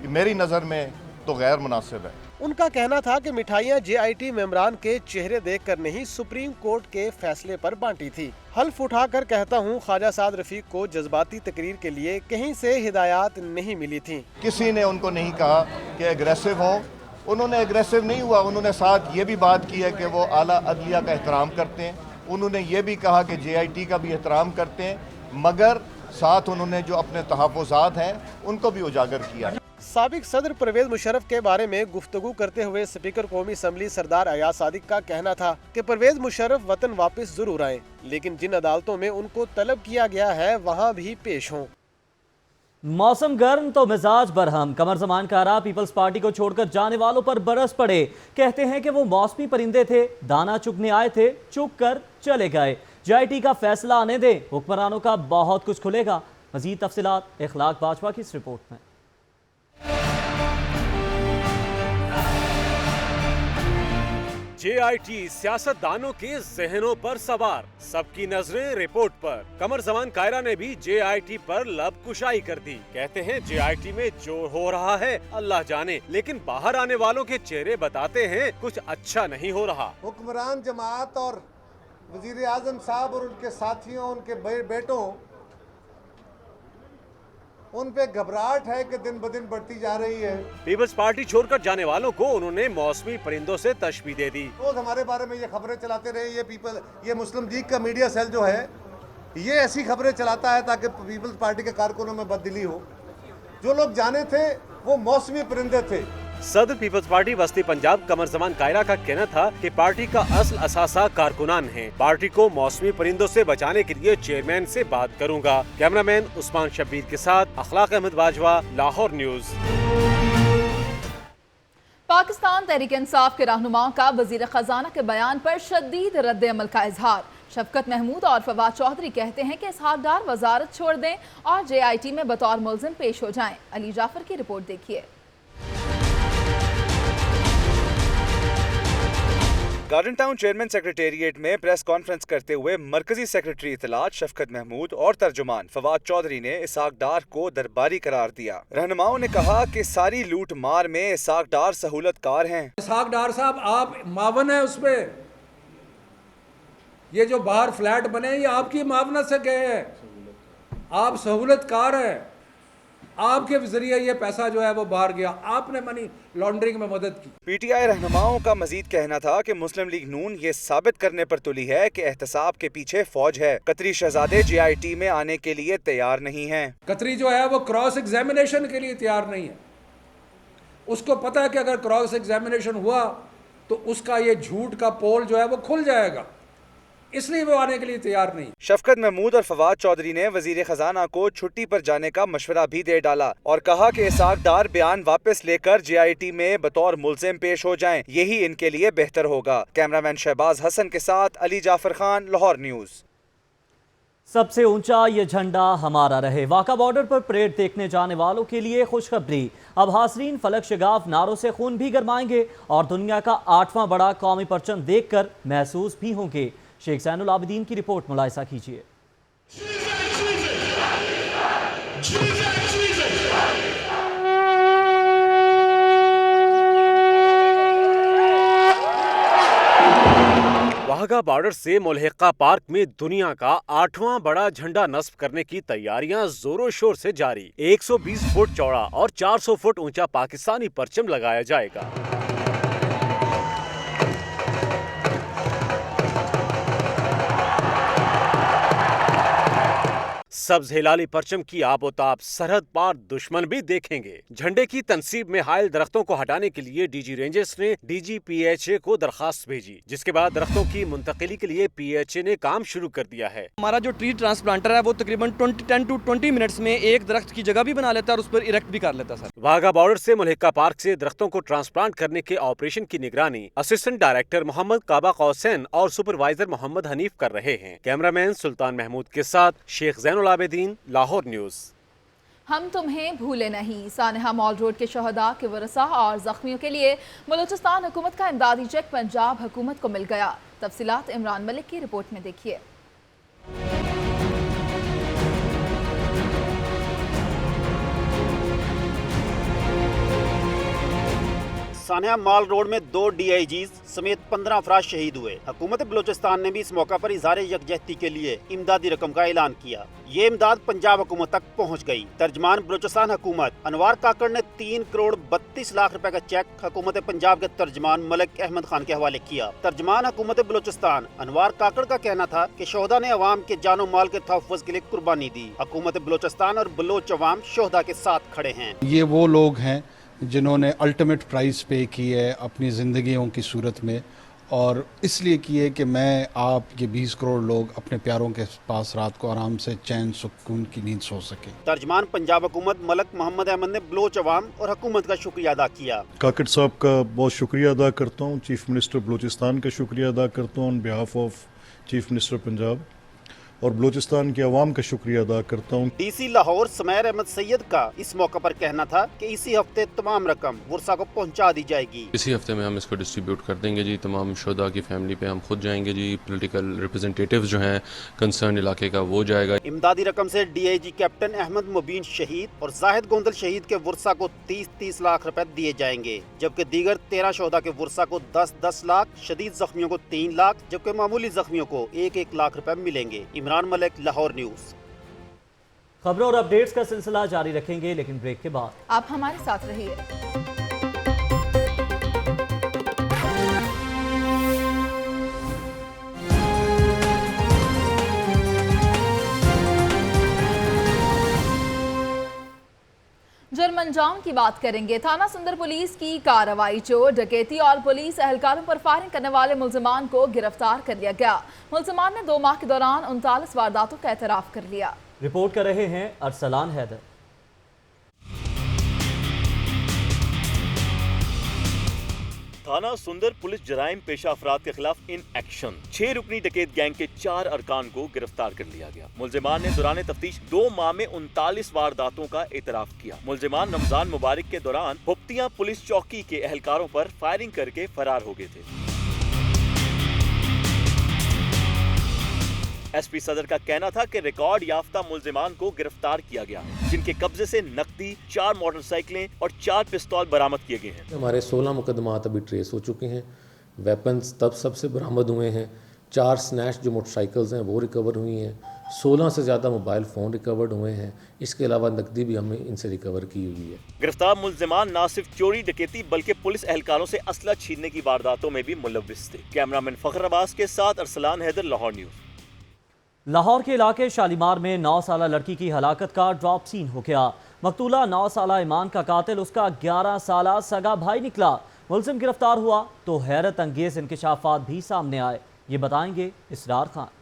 मेरी नज़र में तो गैर मुनासिब है। उनका कहना था कि मिठाइयाँ JIT मेंबरान के चेहरे देखकर नहीं, सुप्रीम कोर्ट के फैसले पर बांटी थी। हल्फ उठाकर कहता हूँ, ख्वाजा साद रफीक को जज्बाती तकरीर के लिए कहीं से हिदायत नहीं मिली थी। किसी ने उनको नहीं कहा कि एग्रेसिव हो, उन्होंने एग्रेसिव नहीं हुआ। उन्होंने साथ ये भी बात की है कि वो आला अदलिया का एहतराम करते हैं। उन्होंने ये भी कहा कि JIT का भी एहतराम करते हैं, मगर साथ उन्होंने जो अपने तहफ़्फ़ुज़ात हैं उनको भी उजागर किया। साबिक सदर परवेज मुशर्रफ के बारे में गुफ्तगू करते हुए स्पीकर कौमी असम्बली सरदार अयाज सादिक का कहना था कि परवेज मुशर्रफ वतन वापस जरूर आए, लेकिन जिन अदालतों में उनको तलब किया गया है वहाँ भी पेश हों। मौसम गर्म तो मिजाज बरहम। कमर जमान कारा पीपल्स पार्टी को छोड़कर जाने वालों पर बरस पड़े। कहते हैं कि वो मौसमी परिंदे थे, दाना चुगने आए थे, चुग कर चले गए। JIT का फैसला आने दे, हुक्मरानों का बहुत कुछ खुलेगा। मजीद तफसीलात इखलाक बाजवा की इस रिपोर्ट में। JIT सियासतदानों के जहनों पर सवार, सबकी नजरें रिपोर्ट पर। कमर जमान कायरा ने भी JIT पर लब कुशाई कर दी। कहते हैं JIT में जो हो रहा है अल्लाह जाने, लेकिन बाहर आने वालों के चेहरे बताते हैं कुछ अच्छा नहीं हो रहा। हुक्मरान जमात और वजीर आजम साहब और उनके साथियों, उनके बेटों, उन पे घबराहट है कि दिन ब दिन बढ़ती जा रही है। पीपल्स पार्टी छोड़कर जाने वालों को उन्होंने मौसमी परिंदों से तशबीह दे दी। रोज हमारे बारे में ये खबरें चलाते रहे। ये मुस्लिम लीग का मीडिया सेल जो है, ये ऐसी खबरें चलाता है ताकि पीपल्स पार्टी के कारकुनों में बददिली हो। जो लोग जाने थे वो मौसमी परिंदे थे। सदर पीपल्स पार्टी वस्ती पंजाब कमर जमान कायरा का कहना था कि पार्टी का असल असासा कारकुनान है। पार्टी को मौसमी परिंदों से बचाने के लिए चेयरमैन से बात करूंगा। कैमरामैन उस्मान शब्बीर के साथ अखलाक अहमद बाजवा, लाहौर न्यूज़। पाकिस्तान तहरीक इंसाफ के रहनुमाओं का वजीर खजाना के बयान पर शदीद रद्द अमल का इजहार। शफकत महमूद और फवाद चौधरी कहते हैं कि इसहाक डार वजारत छोड़ दें और JIT में बतौर मुल्जिम पेश हो जाएं। अली जाफर की रिपोर्ट देखिए। गार्डन टाउन चेयरमैन सेक्रेटेरिएट में प्रेस कॉन्फ्रेंस करते हुए मरकजी सेक्रेटरी इत्तलात शफकत महमूद और तर्जुमान फवाद चौधरी ने इसहाक डार को दरबारी करार दिया। रहनुमाओं ने कहा कि सारी लूट मार में इसहाक डार सहूलतकार हैं। इसहाक डार साहब आप मावन है, उस पे ये जो बाहर फ्लैट बने ये आपकी मावनत से गए हैं, आप सहूलतकार हैं, आपके जरिए ये पैसा जो है वो बाहर गया, आपने मनी लॉन्ड्रिंग में मदद की। PTI रहनुमाओं का मजीद कहना था कि मुस्लिम लीग नून ये साबित करने पर तुली है कि एहतसाब के पीछे फौज है। कतरी शहजादे JIT में आने के लिए तैयार नहीं हैं। कतरी जो है वो क्रॉस एग्जामिनेशन के लिए तैयार नहीं है। उसको पता है कि अगर क्रॉस एग्जामिनेशन हुआ तो उसका ये झूठ का पोल जो है वो खुल जाएगा, इसलिए वो आने के लिए तैयार नहीं। शफकत महमूद और फवाद चौधरी ने वजीर खजाना को छुट्टी पर जाने का मशवरा भी दे डाला और कहा कि इसहाक डार बयान वापस लेकर JIT में बतौर मुल्जिम पेश हो जाएं, यही इनके लिए बेहतर होगा। कैमरामैन शहबाज हसन के साथ अली जाफर खान, लाहौर न्यूज। सबसे ऊंचा ये झंडा हमारा रहे। वाका बॉर्डर पर परेड देखने जाने वालों के लिए खुशखबरी, अब हासरीन फलक शगाफ नारों से खून भी गरमाएंगे और दुनिया का 8वां बड़ा कौमी परचम देखकर महसूस भी होंगे। शेख ज़ैनुल आबिदीन की रिपोर्ट मुलाहिजा कीजिए। वाघा बॉर्डर से मुल्हिका पार्क में दुनिया का 8वां बड़ा झंडा नस्ब करने की तैयारियां जोरों शोर से जारी। 120 फुट चौड़ा और 400 फुट ऊंचा पाकिस्तानी परचम लगाया जाएगा। सब्ज हिलाली परचम की आबोताब सरहद पार दुश्मन भी देखेंगे। झंडे की तनसीब में हायल दरख्तों को हटाने के लिए DG रेंजर्स ने DGPHA को दरखास्त भेजी, जिसके बाद दरख्तों की मुंतकिली के लिए PHA ने काम शुरू कर दिया है। हमारा जो ट्री ट्रांसप्लांटर है वो तकरीबन 10 to 20 मिनट्स में एक दरख्त की जगह भी बना लेता है और उस पर इरेक्ट भी कर लेता है। वाघा बॉर्डर से मुल्हिका पार्क से दरख्तों को ट्रांसप्लांट करने के ऑपरेशन की निगरानी असिस्टेंट डायरेक्टर मोहम्मद काबा कौसैन और सुपरवाइजर मोहम्मद हनीफ कर रहे हैं। कैमरामैन सुल्तान महमूद के साथ शेख ज़ैनुल आबिदीन, लाहौर न्यूज। हम तुम्हें भूले नहीं। सानिहा मॉल रोड के शहदा के वरसा और जख्मियों के लिए बलूचिस्तान हुकूमत का इमदादी चेक पंजाब हुकूमत को मिल गया। तफसीलात इमरान मलिक की रिपोर्ट में देखिए। सानिया माल रोड में 2 DIGs समेत 15 अफराद शहीद हुए। हुकूमत बलूचिस्तान ने भी इस मौका पर इज़हार यकजहती के लिए इमदादी रकम का ऐलान किया। ये इमदाद पंजाब हुकूमत तक पहुँच गई। तर्जमान बलूचिस्तान हुकूमत अनवार काकड़ ने 3 करोड़ 32 लाख रुपए का चेक हुकूमत पंजाब के तर्जमान मलिक अहमद खान के हवाले किया। तर्जमान हुकूमत बलूचिस्तान अनवार काकड़ का कहना था कि शोहदा ने अवाम के जानो माल के तहफ़्फ़ुज़ के लिए कुर्बानी दी। हुकूमत बलूचिस्तान और बलोच अवाम शोहदा के साथ खड़े हैं। ये वो लोग हैं जिन्होंने अल्टीमेट प्राइस पे की है अपनी ज़िंदगियों की सूरत में, और इसलिए किए कि मैं आप ये 20 करोड़ लोग अपने प्यारों के पास रात को आराम से चैन सुकून की नींद सो सके। तर्जमान पंजाब हुकूमत मलिक मोहम्मद अहमद ने बलोच अवाम और हुकूमत का शुक्रिया अदा किया। काकड़ साहब का बहुत शुक्रिया अदा करता हूँ, चीफ मिनिस्टर बलूचिस्तान का शुक्रिया अदा करता हूँ on behalf of chief minister Punjab, और बलूचिस्तान के अवाम का शुक्रिया अदा करता हूँ। DC लाहौर समैर अहमद सैयद का इस मौका पर कहना था कि इसी हफ्ते तमाम रकम वर्सा को पहुँचा दी जाएगी। इसी हफ्ते में हम इसको डिस्ट्रीब्यूट कर देंगे जी। तमाम शोधा की फैमिली पे हम खुद जाएंगे जी। पॉलिटिकल रिप्रेजेंटेटिव जो हैं कंसर्न इलाके का वो जाएगा। इमदादी रकम से DIG कैप्टन अहमद मुबीन शहीद और जाहिद गोंदल शहीद के वर्सा को 30-30 लाख रुपए दिए जाएंगे, जबकि दीगर 13 शोधा के वर्सा को 10-10 लाख, शदीद जख्मियों को 3 लाख, जबकि मामूली जख्मियों को 1-1 लाख रुपए मिलेंगे। इमरान मलिक, लाहौर न्यूज। खबरों और अपडेट्स का सिलसिला जारी रखेंगे, लेकिन ब्रेक के बाद आप हमारे साथ रहिए। जुर्म-अंजाम की बात करेंगे। थाना सुंदर पुलिस की कार्रवाई, चोर, डकैती और पुलिस एहलकारों पर फायरिंग करने वाले मुल्जिमान को गिरफ्तार कर लिया गया। मुल्जिमान ने 2 माह के दौरान 39 वारदातों का एतराफ कर लिया। रिपोर्ट कर रहे हैं अरसलान हैदर। थाना सुंदर पुलिस जराइम पेशा अफराद के खिलाफ इन एक्शन 6 रुकनी डकैत गैंग के 4 अरकान को गिरफ्तार कर लिया गया। मुलजिमान ने दौरान तफ्तीश 2 माह में 39 वारदातों का एतराफ किया। मुलजिमान रमजान मुबारक के दौरान भुप्तियां पुलिस चौकी के एहलकारों पर फायरिंग करके फरार हो गए थे। एसपी सदर का कहना था कि रिकॉर्ड याफ्ता मुलजिमान को गिरफ्तार किया गया है, जिनके कब्जे से नकदी, 4 मोटरसाइकिलें और 4 पिस्तौल बरामद किए गए हैं। हमारे 16 मुकदमात अभी ट्रेस हो चुके हैं। वेपन्स तब सबसे बरामद हुए हैं। 4 स्नैच जो मोटरसाइकिल्स हैं वो रिकवर हुई हैं। 16 से ज़्यादा मोबाइल फ़ोन रिकवर्ड हुए हैं। इसके अलावा नकदी भी हमने इनसे रिकवर की हुई है। गिरफ्तार मुलजिमान न सिर्फ चोरी डकैती बल्कि पुलिस एहलकारों से असला छीनने की वारदातों में भी मुलव्विस थे। कैमरामैन फखर अब्बास के साथ अरसलान हैदर, लाहौर न्यूज़। लाहौर के इलाके शालीमार में 9 साला लड़की की हलाकत का ड्रॉप सीन हो गया। मकतूला 9 साला ईमान का कातिल उसका 11 साला सगा भाई निकला। मुलजिम गिरफ्तार हुआ तो हैरत अंगेज इंकशाफात भी सामने आए। ये बताएंगे इसरार खान।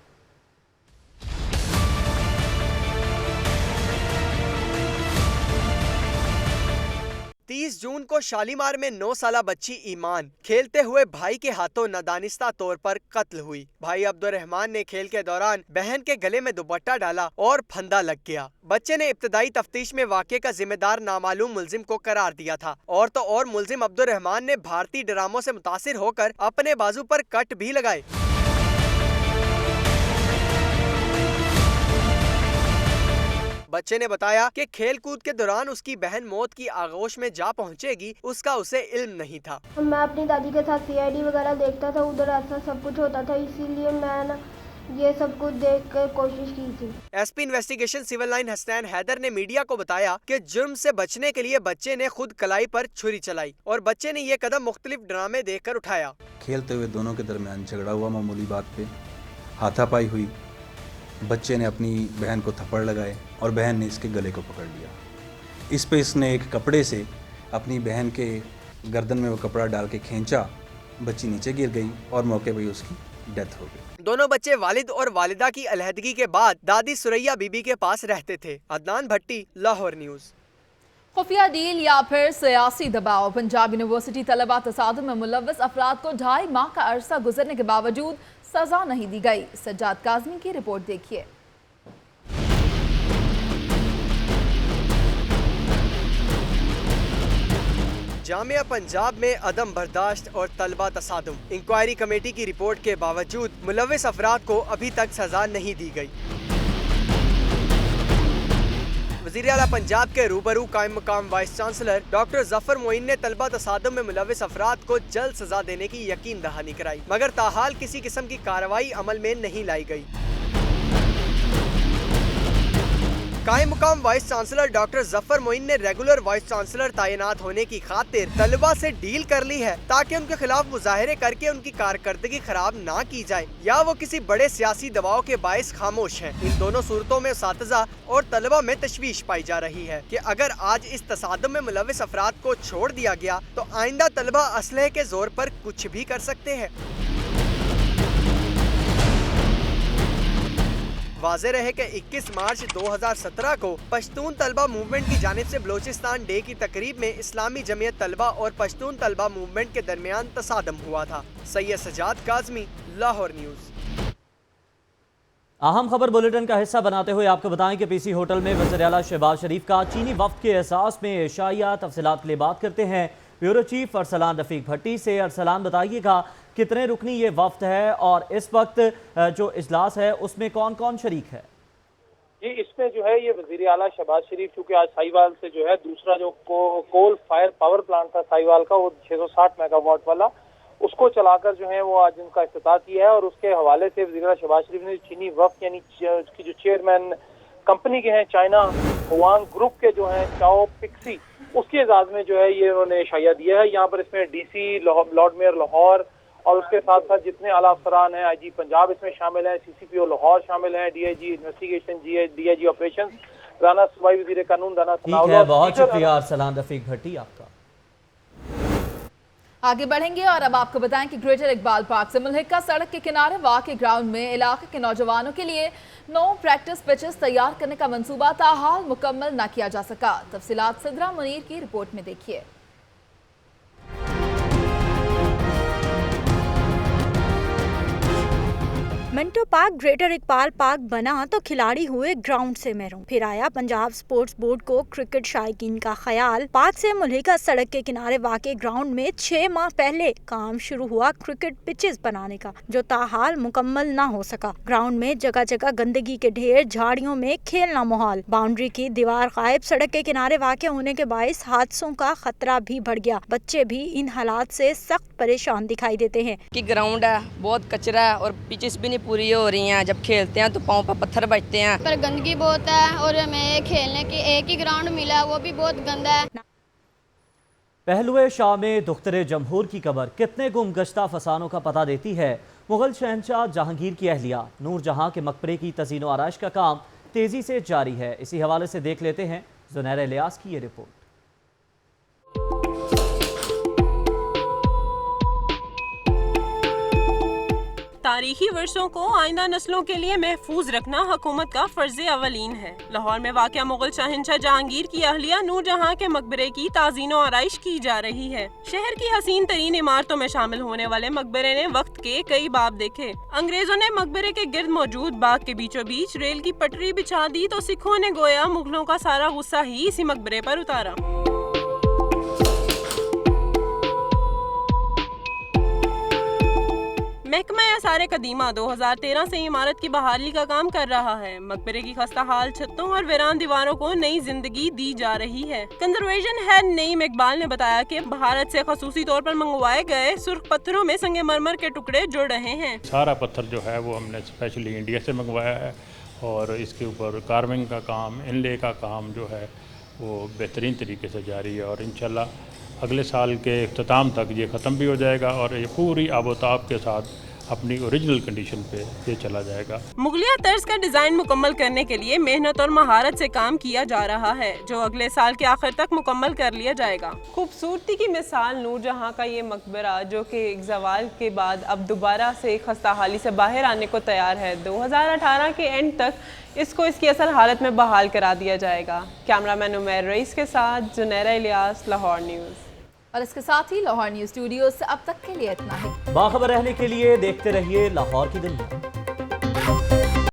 30 जून को शालीमार में 9 साला बच्ची ईमान खेलते हुए भाई के हाथों नादानिस्ता तौर पर कत्ल हुई। भाई अब्दुर्रहमान ने खेल के दौरान बहन के गले में दुपट्टा डाला और फंदा लग गया। बच्चे ने इब्तदाई तफ्तीश में वाक़े का जिम्मेदार नामालूम मुलजिम को करार दिया था। और तो और मुलजिम अब्दुर्रहमान ने भारतीय ड्रामों से मुतासिर होकर अपने बाजू पर कट भी लगाए। बच्चे ने बताया कि खेल कूद के दौरान उसकी बहन मौत की आगोश में जा पहुंचेगी, उसका उसे इल्म नहीं था। मैं अपनी दादी के साथ CID वगैरह देखता था, उधर ऐसा सब कुछ होता था, इसीलिए मैं ये सब कुछ देख कर कोशिश की थी। SP investigation civil line Hasnain Haider ने मीडिया को बताया कि जुर्म से बचने के लिए बच्चे ने खुद कलाई पर छुरी चलाई और बच्चे ने ये कदम मुख्तलिफ ड्रामे देखकर उठाया। खेलते हुए दोनों के दरमियान झगड़ा हुआ, मामूली बात पे हाथापाई हुई। बच्चे ने अपनी बहन को थप्पड़ लगाए और बहन ने इसके गले को पकड़ लिया। इस पे इसने एक कपड़े से अपनी बहन के गर्दन में वो कपड़ा डाल के खींचा। बच्ची नीचे गिर गई और मौके पर ही उसकी डेथ हो गई। दोनों बच्चे वालिद और वालिदा की अलहदगी के बाद दादी सुरैया बीबी के पास रहते थे। अदनान भट्टी, लाहौर न्यूज़। खुफिया डील या फिर सियासी दबाव। पंजाब यूनिवर्सिटी तलबा तसादुम में मुलव्वस अफराद को 2.5 माह का अरसा गुजरने के बावजूद सजा नहीं दी गई। सज्जाद काज़मी की रिपोर्ट देखिए। जामिया पंजाब में अदम बर्दाश्त और तलबा तसादुम। इंक्वायरी कमेटी की रिपोर्ट के बावजूद मुलव्वस अफराद को अभी तक सजा नहीं दी गई। वज़ीर आला पंजाब के रूबरू कायम मकाम vice chancellor doctor Zafar Moin ने तलबा तसादुम में मुलव्वस अफराद को जल्द सजा देने की यकीन दहानी कराई, मगर ताहाल किसी किस्म की कार्रवाई अमल में नहीं लाई गई। कायम मुकाम vice chancellor doctor Zafar Moin ने रेगुलर वाइस चांसलर तैनात होने की खातिर तलबा से डील कर ली है ताकि उनके खिलाफ मुजाहरे करके उनकी कारकर्दगी खराब ना की जाए या वो किसी बड़े सियासी दबाव के बायस खामोश हैं। इन दोनों सूरतों में उस्तातिज़ा और तलबा में तशवीश पाई जा रही है कि अगर आज इस तसादुम में मुलव्वस अफराद को छोड़ दिया गया तो आइंदा तलबा असलहे के जोर पर कुछ भी कर सकते हैं। वाज़ेह रहे कि 21 मार्च 2017 को पश्तून तलबा मूवमेंट की जानिब से बलोचिस्तान डे की तकरीब में इस्लामी जमीयत तलबा और पश्तून तलबा मूवमेंट के दरमियान तसादम हुआ था। सैयद सज्जाद काज़मी, लाहौर न्यूज़। अहम खबर बुलेटिन का हिस्सा बनाते हुए आपको बताएं कि PC होटल में वज़ीर आला शहबाज शरीफ का चीनी वफ्द के एहसास में एशाया तफसीलात के लिए बात करते हैं ब्यूरो चीफ अरसलान रफीक भट्टी से। अरसलान, बताइएगा कितने रुकनी ये वफ्द है और इस वक्त जो इजलास है उसमें कौन कौन शरीक है? जी, इसमें जो है ये वज़ीर आला शहबाज शरीफ, चूँकि आज साहिवाल से जो है दूसरा जो कोल फायर पावर प्लांट था साहिवाल का, वो 660 मेगावाट वाला, उसको चलाकर जो है वो आज उनका इफ्तिताह किया है। और उसके हवाले से वज़ीर आला शहबाज शरीफ ने चीनी वफ्द यानी उसकी जो चेयरमैन कंपनी के हैं चाइना हुआंग ग्रुप के जो हैं चाओ पिक्सी, उसके एजाज में जो है ये उन्होंने शाया दिया है। यहाँ पर इसमें DC लॉर्ड मेयर लाहौर और उसके साथ साथ जितने आला अफसरान हैं, IG पंजाब इसमें शामिल हैं, CCPO लाहौर शामिल हैं, DIG investigation, DIG operation, Rana सूबाई वज़ीर कानून राना सनाउल्लाह। बहुत शुक्रिया अरसलान रफीक भट्टी आपका। आगे बढ़ेंगे और अब आपको बताएं कि ग्रेटर इकबाल पार्क से मुल्हिका सड़क के किनारे वाक़ ग्राउंड में इलाके के नौजवानों के लिए 9 प्रैक्टिस पिचेस तैयार करने का मंसूबा ताहाल मुकम्मल न किया जा सका। तफसीलात सिद्रा मुनीर की रिपोर्ट में देखिए। Minto park greater Iqbal park बना तो खिलाड़ी हुए ग्राउंड से महरूम। फिर आया पंजाब स्पोर्ट्स बोर्ड को क्रिकेट शायकीन का ख्याल। पार्क से मुल्हिका सड़क के किनारे वाक़े ग्राउंड में 6 माह पहले काम शुरू हुआ क्रिकेट पिचेस बनाने का, जो ताहाल मुकम्मल न हो सका। ग्राउंड में जगह जगह गंदगी के ढेर, झाड़ियों में खेलना माहौल, बाउंड्री की दीवार गायब, सड़क के किनारे वाक़े होने के बाइस हादसों का खतरा भी बढ़ गया। बच्चे भी इन हालात से सख्त परेशान दिखाई देते हैं। कि ग्राउंड है, बहुत कचरा है और पिचेस भी नहीं पूरी हो रही हैं। जब खेलते हैं तो पाँव पर पत्थर बजते हैं। पर गंदगी बहुत है और हमें खेलने की एक ही ग्राउंड मिला, वो भी बहुत गंदा है। पहलुए शाह में दुख्तरे जमहूर की कब्र कितने गुमगश्ता फसानों का पता देती है। मुगल शहंशाह जहांगीर की अहलिया नूरजहां के मकबरे की तज़ीनो आराइश का काम तेजी से जारी है। इसी हवाले से देख लेते हैं जुनैरा इलियास की ये रिपोर्ट। तारीखी वर्षों को आइंदा नस्लों के लिए महफूज रखना हुकूमत का फर्ज अवलीन है। लाहौर में वाक़या मुगल शहंशाह जहांगीर की अहलिया नूरजहां के मकबरे की ताज़ीनो आराइश की जा रही है। शहर की हसीन तरीन इमारतों में शामिल होने वाले मकबरे ने वक्त के कई बाब देखे। अंग्रेजों ने मकबरे के गिर्द मौजूद बाग के बीचों बीच रेल की पटरी बिछा दी तो सिखों ने गोया मुगलों का सारा गुस्सा ही इसी मकबरे पर उतारा। महकमा आसारे कदीमा 2013 से इमारत की बहाली का काम कर रहा है। मकबरे की खस्ता हाल छतों और वीरान दीवारों को नई जिंदगी दी जा रही है। कंजर्वेशन हेड नईम इकबाल ने बताया कि भारत से खसूसी तौर पर मंगवाए गए सुर्ख पत्थरों में संगमरमर के टुकड़े जुड़ रहे हैं। सारा पत्थर जो है वो हमने स्पेशली इंडिया से मंगवाया है और इसके ऊपर कार्विंग का काम, इनले का काम जो है वो बेहतरीन तरीके से जारी है और इंशाल्लाह अगले साल के इख्तिताम तक ये ख़त्म भी हो जाएगा और ये पूरी आबोताब के साथ अपनी ओरिजिनल कंडीशन पे ये चला जाएगा। मुगलिया तर्ज का डिजाइन मुकम्मल करने के लिए मेहनत और महारत से काम किया जा रहा है, जो अगले साल के आखिर तक मुकम्मल कर लिया जाएगा। खूबसूरती की मिसाल नूरजहां का ये मकबरा, जो कि एक ज़वाल के बाद अब दोबारा से खस्ताहाली से बाहर आने को तैयार है। 2018 के एंड तक इसको इसकी असल हालत में बहाल करा दिया जाएगा। कैमरामैन उमैर रईस के साथ जुनैरा इलियास, लाहौर न्यूज़। और इसके साथ ही लाहौर न्यूज़ स्टूडियो से अब तक के लिए इतना ही। बाखबर रहने के लिए देखते रहिए लाहौर की दुनिया।